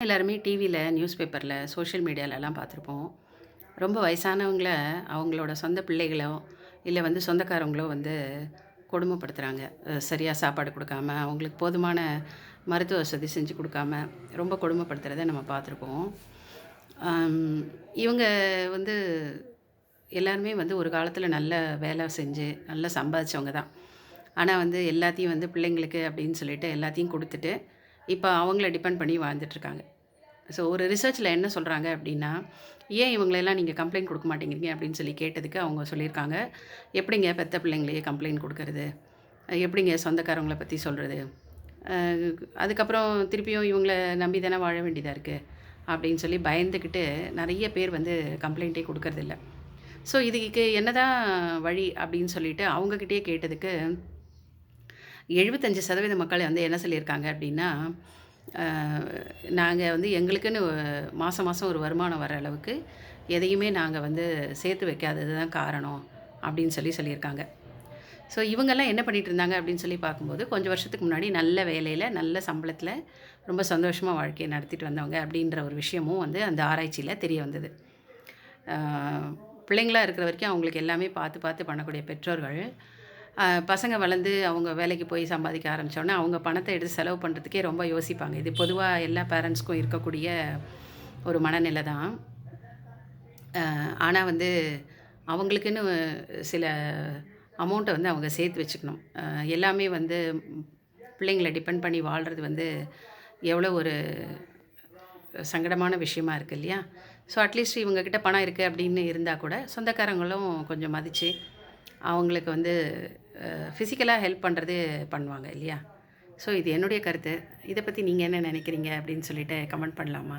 எல்லாருமே டிவியில், நியூஸ் பேப்பரில், சோஷியல் மீடியாலலாம் பார்த்துருப்போம். ரொம்ப வயசானவங்கள அவங்களோட சொந்த பிள்ளைகளோ, இல்ல வந்து சொந்தக்காரங்களோ வந்து கொடுமைப்படுத்துகிறாங்க. சரியா சாப்பாடு குடுக்காம, அவங்களுக்கு போதுமான மருத்துவ வசதி செஞ்சு குடுக்காம, ரொம்ப கொடுமைப்படுத்துறத நம்ம பார்த்துருப்போம். அம் இவங்க வந்து எல்லாருமே வந்து ஒரு காலத்தில நல்ல வேலை செஞ்சு, நல்லா சம்பாதிச்சவங்க தான். ஆனா வந்து எல்லாத்தையும் வந்து பிள்ளைங்களுக்கு அப்படின்னு சொல்லிட்டு எல்லாத்தையும் குடுத்துட்டு, இப்ப அவங்கள டிபெண்ட் பண்ணி வாழ்ந்துட்டுருக்காங்க. ஸோ ஒரு ரிசர்ச்ல என்ன சொல்றாங்க அப்படின்னா, "ஏன் இவங்களெல்லாம் நீங்க கம்ப்ளைண்ட் குடுக்க மாட்டேங்கிறீங்க?" அப்படின்னு சொல்லி கேட்டதுக்கு அவங்க சொல்லியிருக்காங்க, "எப்படிங்க பெத்த பிள்ளைங்களையே கம்ப்ளைண்ட் குடுக்கறது? எப்படிங்க சொந்தக்காரவங்கள பத்தி சொல்றது? அ அதுக்கப்புறம் திருப்பியும் இவங்கள நம்பி தானே வாழ வேண்டியதா இருக்கு." அப்படின்னு சொல்லி பயந்துக்கிட்டு நெறைய பேர் வந்து கம்ப்ளைண்ட்டே குடுக்கறதில்ல. ஸோ இதுக்கு என்னதான் வழி அப்படின்னு சொல்லிட்டு அவங்க கிட்டயே கேட்டதுக்கு 75% மக்கள் வந்து என்ன சொல்லியிருக்காங்க அப்படின்னா, அ நாங்க வந்து எங்களுக்குன்னு மாசம் மாசம் ஒரு வருமானம் வர அளவுக்கு எதையுமே நாங்க வந்து சேர்த்து வைக்காதது தான் காரணம் அப்படின்னு சொல்லியிருக்காங்க. ஸோ இவங்கலாம் என்ன பண்ணிட்டு இருந்தாங்க அப்படின்னு சொல்லி பார்க்கும்போது, கொஞ்சம் வருஷத்துக்கு முன்னாடி நல்ல வேலையில, நல்ல சம்பளத்தில ரொம்ப சந்தோஷமா வாழ்க்கைய நடத்திட்டு வந்தவங்க அப்படின்ற ஒரு விஷயமும் வந்து அந்த ஆராய்ச்சியில தெரிய வந்தது. அ பிள்ளைங்களா இருக்கிற வரைக்கும் அவங்களுக்கு எல்லாமே பார்த்து பார்த்து பண்ணக்கூடிய பெற்றோர்கள், பசங்க வளர்ந்து அவங்க வேலைக்கு போய் சம்பாதிக்க ஆரம்பிச்சோனே, அவங்க பணத்த எடுத்து செலவு பண்ணுறதுக்கே ரொம்ப யோசிப்பாங்க. இது பொதுவா எல்லா பேரண்ட்ஸ்க்கும் இருக்கக்கூடிய ஒரு மனநிலை தான். ஆனா வந்து அவங்களுக்குன்னு சில அமௌண்ட்ட வந்து அவங்க சேர்த்து வச்சுக்கணும். எல்லாமே வந்து பிள்ளைங்கள டிபெண்ட் பண்ணி வாழ்றது வந்து எவ்வளோ ஒரு சங்கடமான விஷயமா இருக்கு இல்லையா? ஸோ அட்லீஸ்ட் இவங்க கிட்ட பணம் இருக்கு அப்படின்னு இருந்தா கூட, சொந்தக்காரங்களும் கொஞ்சம் மதிச்சு, அவங்களுக்கு வந்து ஃபிசிக்கலா ஹெல்ப் பண்றது பண்ணுவாங்க இல்லையா? ஸோ இது என்னுடைய கருத்து. இத பத்தி நீங்க என்ன நினைக்கிறீங்க? அப்படின்னு சொல்லிட்டு கமெண்ட் பண்ணலாமா?